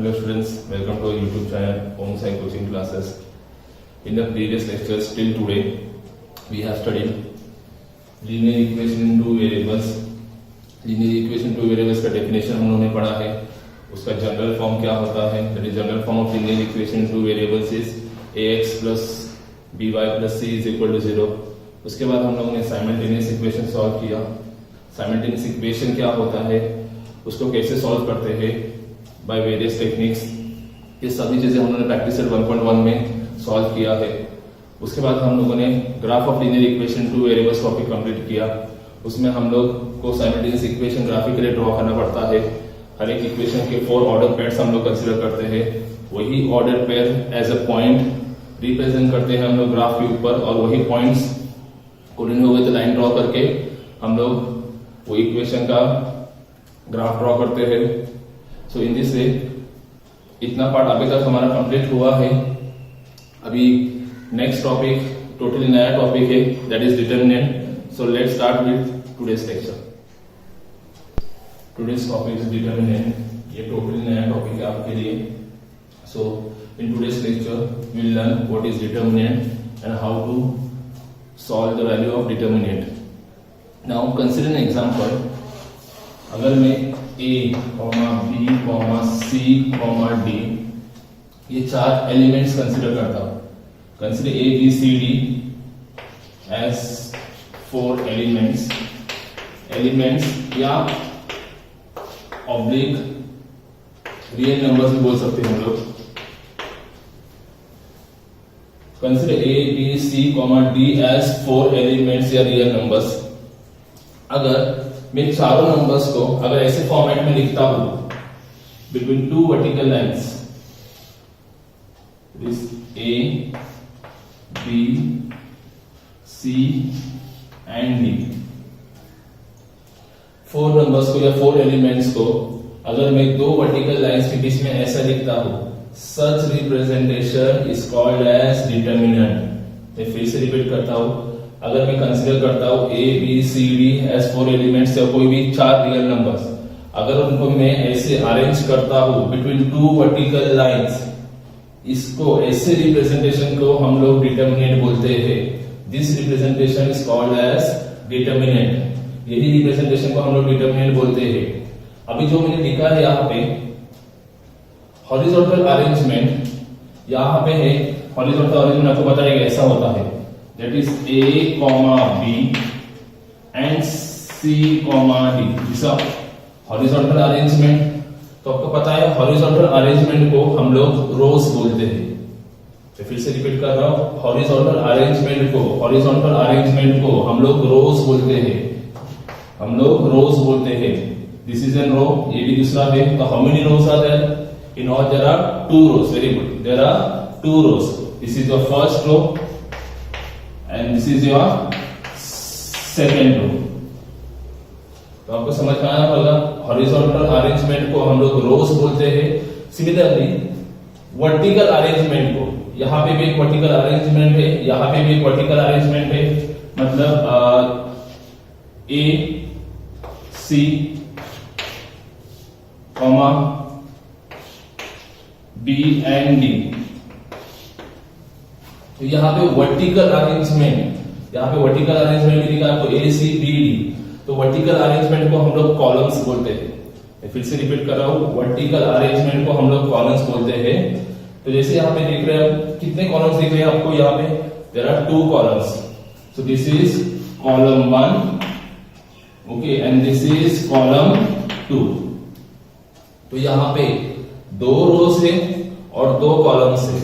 Hello students, welcome to our YouTube channel Om Sai Coaching Classes. In the previous lectures till today, we have studied linear equation in two variables. Linear equation two variables का definition हम लोगों ने पढ़ा है. उसका general form क्या होता है? That is general form of linear equation in two variables is ax plus by plus c is equal to 0. उसके बाद हम लोगों ने साइमल्टेनियस इक्वेशन सॉल्व किया. साइमल्टेनियस इक्वेशन क्या होता है, उसको कैसे सॉल्व करते हैं बाय वेरियस टेक्निक्स, ये सभी चीजें हम लोगों ने प्रैक्टिस 1.1 में सॉल्व किया है. उसके बाद हम लोगों ने graph of linear equation two variables topic complete किया. उसमें हम लोग को साइमल्टेनियस इक्वेशन ग्राफिकली ड्रॉ करना पड़ता है. हर एक इक्वेशन के 4 ऑर्डर पेयर्स हम लोग कंसीडर करते हैं. वही order pair as a point represent करते हैं हम लोग ग्राफ के ऊपर, और वही points coordinate with line draw करके हम लोग वो इक्वेशन का ग्राफ ड्रॉ करते हैं. सो इन दिस वे इतना पार्ट अभी तक हमारा कंप्लीट हुआ है. अभी नेक्स्ट टॉपिक टोटली नया टॉपिक है, that is determinant. So let's start with today's lecture. Today's topic is determinant. ये टोटली नया टॉपिक है आपके लिए. So in today's lecture we will learn what is determinant and how to solve the value of determinant. Now consider an example. अगर मैं a, b, c, d ये 4 elements consider करता हूं. Consider a, b, c, d as 4 elements या oblique real numbers भी बोल सकते हैं हम लोग. Consider a, b, c, d as 4 elements या रियल नंबर्स. अगर मैं चारों नंबर्स को अगर ऐसे फॉर्मेट में लिखता हूं, between two vertical lines, this a, b, c and d, 4 numbers को या 4 एलिमेंट्स को अगर मैं 2 वर्टिकल लाइंस के बीच में ऐसा लिखता हूं, such representation is called as determinant. मैं फिर से रिपीट करता हूं. अगर मैं कंसीडर करता हूं a, b, c, d as 4 elements या कोई भी 4 रियल नंबर्स, अगर उनको मैं ऐसे अरेंज करता हूं बिटवीन 2 वर्टिकल लाइंस, इसको ऐसे रिप्रेजेंटेशन को हम लोग डिटरमिनेंट बोलते हैं. This representation is called as determinant. यही रिप्रेजेंटेशन को हम लोग डिटरमिनेंट बोलते हैं. अभी जो मैंने लिखा है यहाँ पे हॉरिजॉन्टल अरेंजमेंट, यहाँ पे है हॉरिजॉन्टल अरेंजमेंट. आपको पता है ऐसा होता है, that is a, b and c, d. This horizontal arrangement. तो आपको पता है हॉरिजॉन्टल अरेंजमेंट को हम लोग रोज बोलते हैं. तो फिर से रिपीट कर रहा हूं, हॉरिजॉन्टल अरेंजमेंट को हम लोग रोज बोलते हैं. दिस इज एन रो, ये भी दूसरा है. तो how many rows are there? In all there are 2 rows. Very good, there are 2 rows. This is your first row and this is your second row. तो आपको समझ में आया होगा, हॉरिजॉन्टल अरेंजमेंट को हम लोग रोज बोलते हैं. सिमिलरली वर्टिकल अरेंजमेंट को, यहाँ पे भी एक वर्टिकल अरेंजमेंट है, यहाँ पे भी एक वर्टिकल अरेंजमेंट है. मतलब a, c, b and d. तो यहाँ पे वर्टिकल अरेंजमेंट भी लिखा आपको a, c, b, d. तो वर्टिकल अरेंजमेंट को हम लोग कॉलम्स बोलते हैं. फिर से रिपीट कर रहा हूं, वर्टिकल अरेंजमेंट को हम लोग कॉलम्स बोलते हैं. तो जैसे यहाँ पे देख रहे हैं, कितने कॉलम्स दिख रहे हैं आपको यहाँ पे? There are 2 columns. So this is column 1, okay, and this is column 2. तो यहाँ पे 2 रोज है और 2 कॉलम्स है.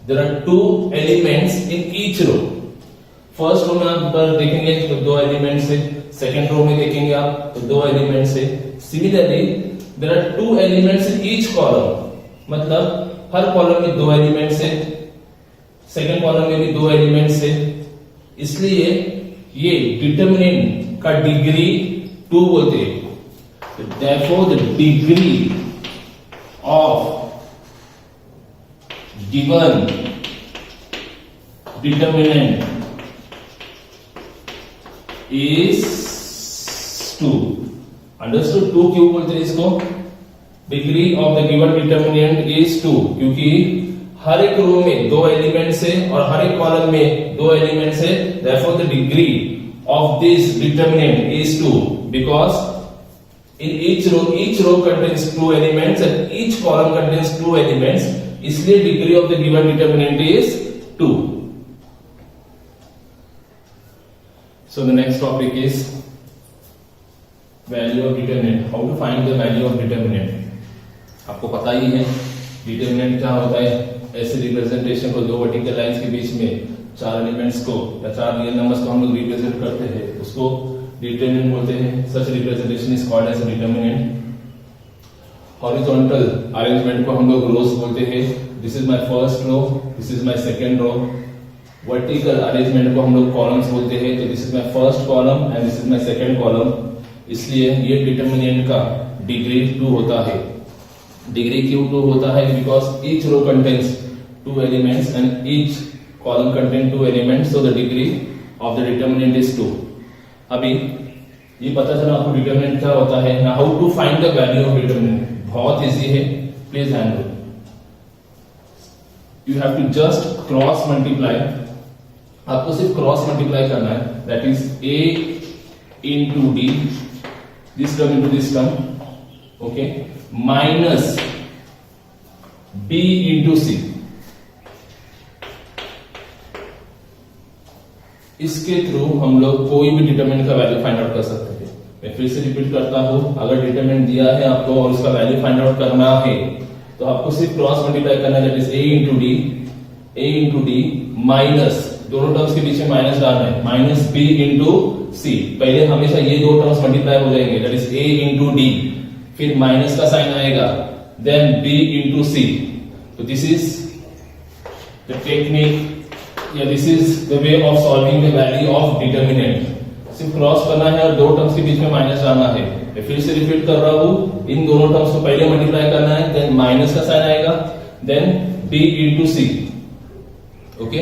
There are 2 elements in each row. First row में आप देखेंगे तो 2 एलिमेंट्स है. सेकंड रो में देखेंगे आप तो 2 एलिमेंट्स है. Similarly there are 2 elements in each column. मतलब हर कॉलम में 2 एलिमेंट्स है, सेकंड कॉलम में भी 2 एलिमेंट्स है. इसलिए ये डिटरमिनेंट का डिग्री 2 बोलते हैं. Therefore the degree of given determinant is 2. Understood. 2 क्यों बोलते हैं इसको? Degree of the given determinant is 2, क्योंकि हर एक रो में 2 एलिमेंट्स है और हर एक कॉलम में 2 एलिमेंट्स है, therefore the degree of this determinant is 2, because in each row contains 2 elements and each column contains 2 elements, इसलिए degree of the given determinant is 2. So the next topic is value of determinant. How to find the value of determinant? आपको पता ही है determinant क्या होता है। ऐसे representation को 2 vertical lines के बीच में 4 एलिमेंट्स को या 4 रियल नंबर्स को हम लोग रिप्रेजेंट करते हैं, उसको डिटर्मिनेंट बोलते हैं। Such representation is called as a determinant. Horizontal arrangement को हम लोग रोज बोलते हैं। This is my first row, this is my second row. Vertical arrangement को हम लोग कॉलम्स बोलते हैं, तो this is my first column and this is my second column. इसलिए ये डिटर्मिनेंट का डिग्री 2 होता है। डिग्री क्यों 2 होता है? Because each row contains 2 elements and each column contain 2 elements, so the degree of the determinant is 2। अभी ये पता चला आपको डिटर्मिनेंट क्या होता है। Now how to find the value of determinant, बहुत इजी है, please handle. You have to just cross multiply, आपको सिर्फ क्रॉस मल्टीप्लाई करना है, that is a into d, this term into this term, okay, minus b into c। इसके through हम लोग कोई भी डिटरमिनेंट का वैल्यू फाइंड आउट कर सकते हैं। मैं फिर से रिपीट करता हूं, अगर डिटरमिनेंट दिया है आपको और उसका वैल्यू फाइंड आउट करना है तो आपको सिर्फ क्रॉस मल्टीप्लाई करना है, that is a into d minus, दोनों टर्म्स के बीच में माइनस डालना है, माइनस b into c। पहले हमेशा ये 2 टर्म्स मल्टीप्लाई हो जाएंगे, that is a into d, फिर माइनस का साइन आएगा, देन b into c। तो दिस इज द टेक्निक या this is the way of solving the value of determinant. सिर्फ क्रॉस करना है और 2 टर्म्स के बीच में माइनस डालना है। मैं फिर से रिपीट कर रहा हूं, इन दोनों टर्म्स को पहले मल्टीप्लाई करना है, देन माइनस का साइन आएगा, देन b into c। ओके,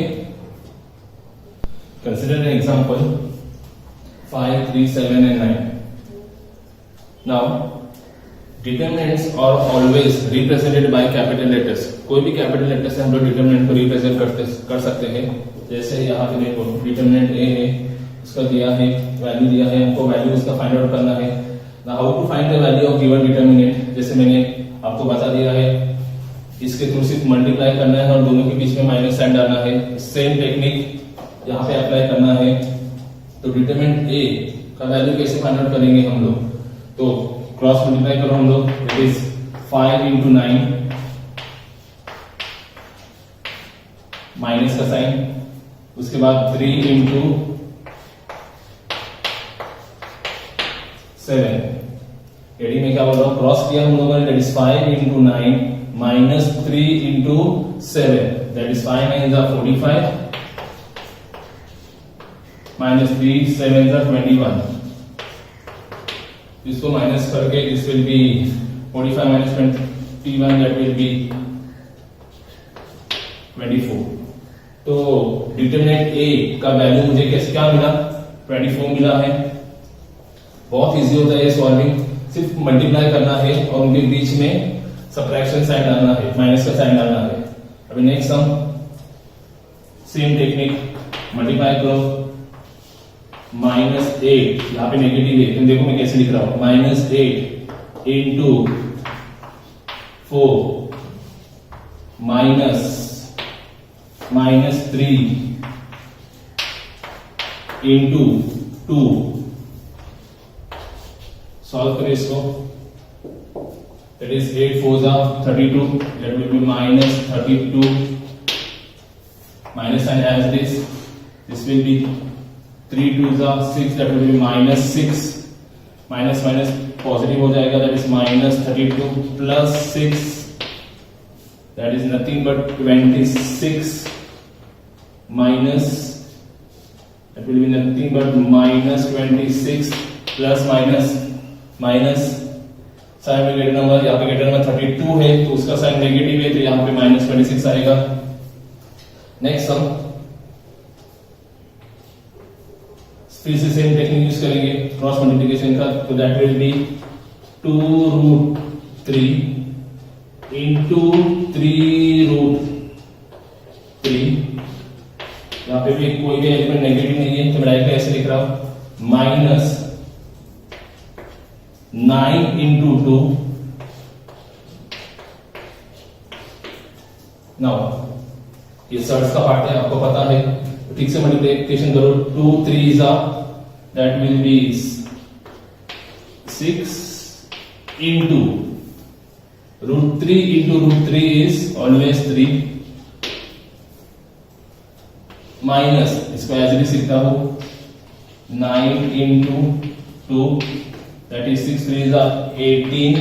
consider an example 5, 3, 7 and 9. Now determinants are always represented by capital letters। कोई भी कैपिटल लेटर से हम लोग डिटरमिनेंट को रिप्रेजेंट कर सकते हैं। जैसे यहाँ पे देखो डिटरमिनेंट a है, उसका दिया है वैल्यू दिया है, हमको वैल्यू उसका फाइंड आउट करना है। Now how to find the value of given determinant, जैसे मैंने आपको बता दिया है, इसके थ्रू सिर्फ मल्टीप्लाई करना है और दोनों के बीच में माइनस साइन डालना है। सेम टेक्निक यहाँ पे अप्लाई करना है। तो डिटरमिनेंट a का वैल्यू कैसे फाइंड आउट करेंगे हम लोग? तो क्रॉस मल्टीप्लाई करो हम लोग, इट इज 5 into 9 माइनस का साइन, उसके बाद 3 into 7। एडी में क्या बोल रहा हूं, क्रॉस किया हम लोगों ने, that is 5 into 9 minus 3 into 7, that is 5 9 is 45 minus 3 7 is 21। इसको माइनस करके this will be 45 minus 21, that will be 24। तो डिटरमिनेंट a का वैल्यू मुझे कैसे क्या मिला, 24 मिला है। बहुत इजी होता है ये सॉल्विंग, सिर्फ मल्टीप्लाई करना है और उनके बीच में सबट्रैक्शन साइन डालना है, माइनस का साइन डालना है। अभी next sum, same technique, multiply करो, -8, यहाँ पे नेगेटिव है, तुम देखो मैं कैसे लिख रहा हूं, -8 into 4 -3 into 2। सॉल्व करें इसको, that is 8 4s are 32, that will be -32, minus sign as this, this will be 3 2s are 6, that will be -6, minus minus positive हो जाएगा, that is -32 plus 6, that is nothing but 26, minus, that will be nothing but -26 plus minus sign में greater number, यहाँ पे greater number 32 है तो उसका sign negative है, तो यहाँ पे -26 आएगा। नेक्स्ट सम, फिर से सेम टेक्निक यूज करेंगे क्रॉस मल्टीप्लिकेशन का, तो दैट विल बी 2√3 3 इंटू 3√3, यहाँ पे भी कोई भी एलिमेंट नेगेटिव नहीं है तो मैं डायरेक्ट ऐसे लिख रहा हूं माइनस 9 इंटू 2। नाउ ये सर्च का पार्ट है, आपको पता है, तो ठीक से मल्टीप्लिकेशन करो। 2 3 that will be 6 into √3 into √3 is always 3 minus, इसको एज भी सीखता हूं 9 into 2 that is 6 3 18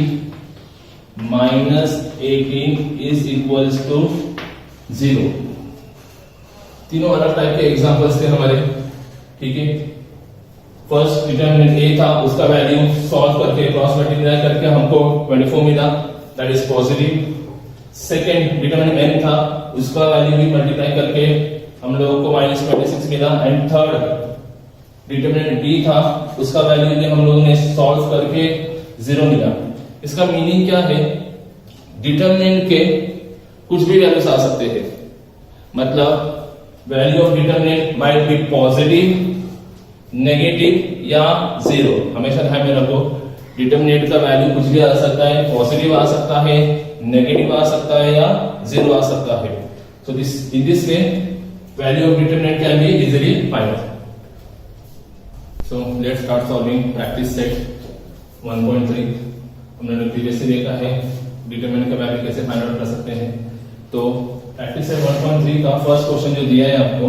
minus 18 is equals to 0। तीनों अलग टाइप के एग्जांपल्स थे हमारे, ठीक है। फर्स्ट डिटरमिनेंट ए था, उसका वैल्यू सॉल्व करके क्रॉस मल्टीप्लाई करके हमको 24 मिला, that is positive. Second determinant N था, उसका वैल्यू भी मल्टीप्लाई करके हम लोगों को -26 मिला। एंड थर्ड डिटरमिनेंट बी था, उसका वैल्यू भी हम लोगों ने सॉल्व करके 0 मिला। इसका मीनिंग क्या है, डिटरमिनेंट के कुछ भी वैल्यूज आ सकते हैं, मतलब value of determinant might be positive, negative या 0। हमेशा ध्यान में रखो, डिटरमिनेंट का वैल्यू कुछ भी आ सकता है, पॉजिटिव आ सकता है, नेगेटिव आ सकता है या 0 आ सकता है। So this in this way value of determinant can be easily find out. So let's start solving practice set 1.3। हमने प्रीवियसली देखा है डिटरमिनेंट का वैल्यू कैसे फाइंड आउट कर सकते हैं। तो प्रैक्टिस सेट 1.3 का फर्स्ट क्वेश्चन जो दिया है आपको,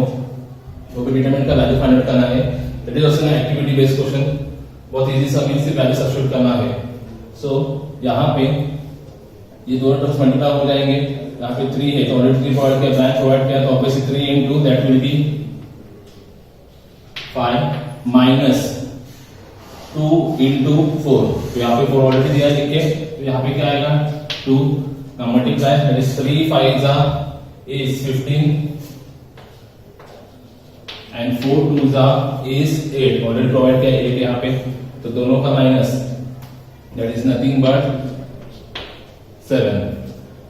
वो डिटरमिनेंट का वैल्यू फाइंड आउट करना है। That is also an activity based question, बहुत इजी सा, मींस से वैल्यू सब्स्टिट्यूट करना है। सो यहाँ पे ये दोनों टर्म्स मल्टीप्लाई हो जाएंगे, यहाँ पे 3 है तो ऑलरेडी 3 प्रोवाइड किया, ब्रांच प्रोवाइड किया, तो obviously 3 into that will B 5 minus 2 into 4, तो यहाँ पे 4 ऑलरेडी दिया है, लिख के, तो यहाँ पे क्या आएगा 2 multiply, that is 3 5 is 15 and 4 2 is 8, already provide किया 8 यहाँ पे, तो दोनों का minus, that is nothing but 7।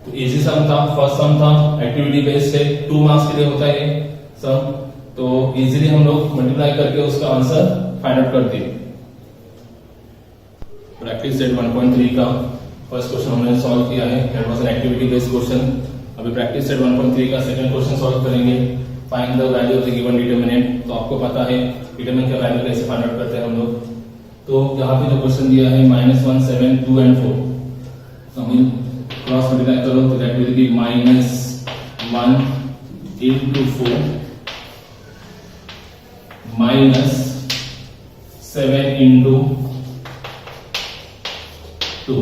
तो इजी सम था, फर्स्ट सम था, एक्टिविटी बेस्ड है, 2 मार्क्स के लिए होता है सम, तो इजीली हम लोग मल्टीप्लाई करके उसका आंसर फाइंड आउट कर दिए। प्रैक्टिस सेट 1.3 का फर्स्ट क्वेश्चन हमने सॉल्व किया है, that was an activity based question. अभी प्रैक्टिस सेट 1.3 का सेकंड क्वेश्चन सॉल्व करेंगे, find the value of the given determinant. तो आपको पता है डिटरमिनेंट का वैल्यू कैसे फाइंड आउट करते हैं हम लोग। तो यहाँ पे जो क्वेश्चन दिया है -1 7 2 and 4, तो हम क्रॉस मल्टीप्लाई करो तो that will B -1 into 4 minus 7 into 2।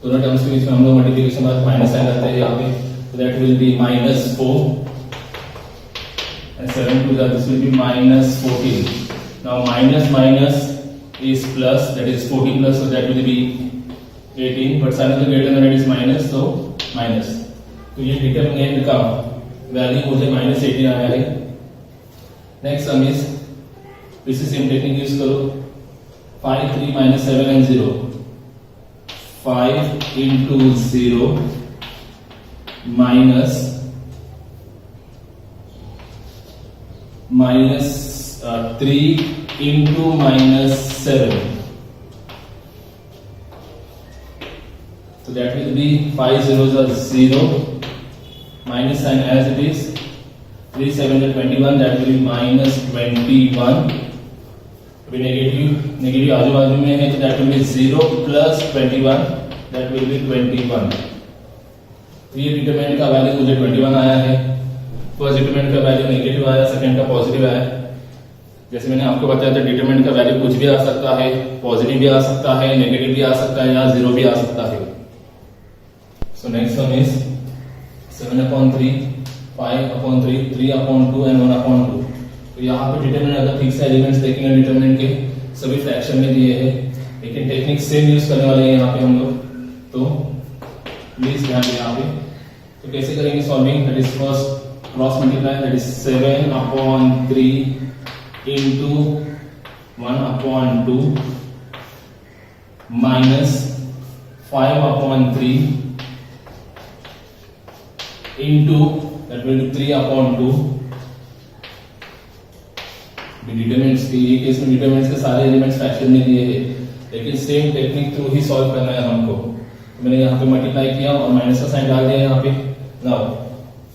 दोनों टर्म्स के बीच में हम लोग मल्टीप्लिकेशन बाद माइनस साइन करते हैं यहाँ पे, तो that will B -4 and 7 to this will be -14। now minus minus is plus, that is 40 plus, so that will be 18, but sin of the greater than that is minus, so minus। तो ये determinant का value मुझे -18 आया है। Next sum is इसी same technique use करो, 5 3 -7 and 0, 5 into 0 minus 3 into -7, so that will be 5 zeros are 0, minus sign as it is, 3 7 are 21, that will be -21। अभी negative आजू बाजू में है, तो that will B 0 plus 21, that will B 21। तो ये डिटरमिनेंट का वैल्यू मुझे 21 आया है। फर्स्ट डिटरमिनेंट का वैल्यू नेगेटिव आया, सेकंड का पॉजिटिव आया। जैसे मैंने आपको बताया था डिटरमिनेंट का वैल्यू कुछ भी आ सकता है, पॉजिटिव भी आ सकता है, नेगेटिव भी आ सकता है या 0 भी आ सकता है। So next sum is 7/3 5/3 3/2 and 1/2। तो यहाँ पे डिटरमिनेंट अगर ठीक से एलिमेंट्स देखेंगे डिटरमिनेंट के सभी फ्रैक्शन में दिए हैं, लेकिन टेक्निक सेम यूज करने वाले हैं यहाँ पे हम लोग, तो प्लीज ध्यान दें यहाँ पे। तो कैसे करेंगे solving, that is first cross multiply, that is 7/3 into 1/2 minus 5/3 into that will be 3/2. Determinants के ये केस में डिटरमिनेंट्स के सारे एलिमेंट्स फ्रैक्शन में दिए हैं, लेकिन सेम टेक्निक थ्रू ही सॉल्व करना है हमको। तो मैंने यहाँ पे मल्टीप्लाई किया और माइनस का साइन डाल दिया यहाँ पे। Now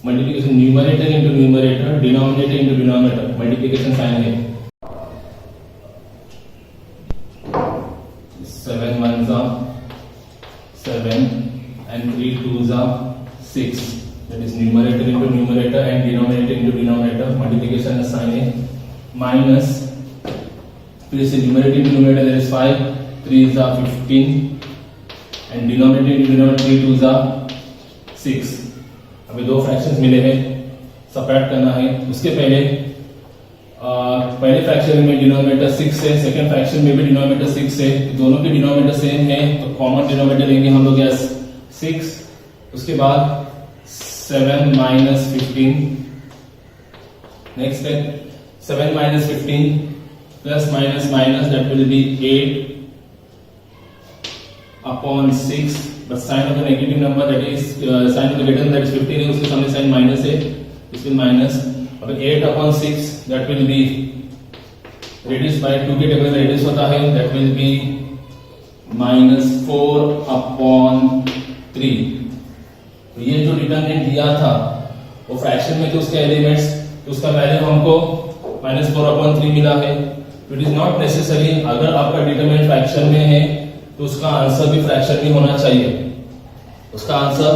multiplication numerator into numerator, denominator into denominator, multiplication sign है। 7 1s are 7 and 3 2s are 6. That is numerator into numerator and denominator into denominator, multiplication का साइन है। माइनस फिर से numerator into numerator, that is 5 3s are 15 and denominator into denominator 3 2s are 6। अभी दो fractions मिले हैं, subtract करना है। उसके पहले पहले फ्रैक्शन में डिनोमिनेटर 6 है, सेकंड फ्रैक्शन में भी डिनोमिनेटर 6 है, दोनों के डिनोमिनेटर सेम है तो कॉमन डिनोमिनेटर लेंगे हम लोग यस 6। उसके बाद 7 minus 15, next step 7 minus 15 plus minus minus, that will be 8/6, but sign of the negative number, that is sign of the greater than, that is 15 है, उसके सामने साइन माइनस है, इसमें माइनस। अब 8/6 that will be reduced by 2 के table में reduce होता है, that will be -4/3। तो ये जो डिटरमिनेंट दिया था वो फ्रैक्शन में थे उसके एलिमेंट्स, तो उसका वैल्यू हमको -4/3 मिला है। तो इट इज नॉट नेसेसरी अगर आपका डिटरमिनेंट फ्रैक्शन में है तो उसका आंसर भी फ्रैक्शन में होना चाहिए। उसका आंसर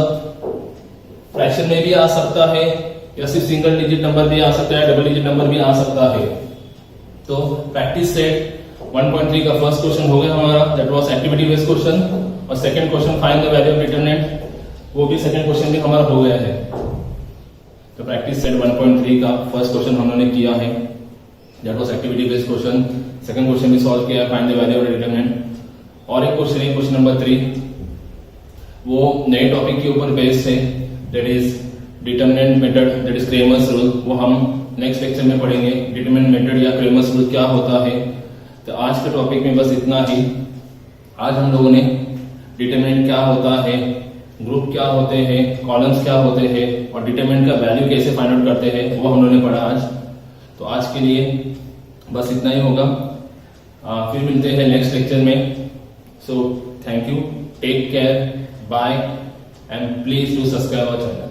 फ्रैक्शन में भी आ सकता है या सिर्फ सिंगल डिजिट नंबर भी आ सकता है, डबल डिजिट नंबर भी आ सकता है। तो प्रैक्टिस सेट 1.3 का फर्स्ट क्वेश्चन हो गया हमारा, that was activity based question. और second question find the value of determinant, वो भी सेकंड क्वेश्चन भी हमारा हो गया है। तो प्रैक्टिस सेट 1.3 का फर्स्ट क्वेश्चन हमने किया है, that was activity based question. Second question भी सॉल्व किया, find the value of determinant. और एक क्वेश्चन है क्वेश्चन नंबर 3, वो नए टॉपिक के ऊपर बेस्ड है, that is determinant method, that is Cramer's rule. वो हम नेक्स्ट लेक्चर में पढ़ेंगे, डिटरमिनेंट मेथड या क्रेमर्स रूल क्या होता है। तो आज के टॉपिक में बस इतना ही। आज हम लोगों ने डिटरमिनेंट क्या होता है, ग्रुप क्या होते हैं, कॉलम्स क्या होते हैं और डिटरमिनेंट का वैल्यू कैसे फाइंड आउट करते हैं वो हम लोगों ने पढ़ा आज। तो आज के लिए बस इतना ही होगा, फिर मिलते हैं नेक्स्ट लेक्चर में। So thank you, take care, bye and please do subscribe our channel.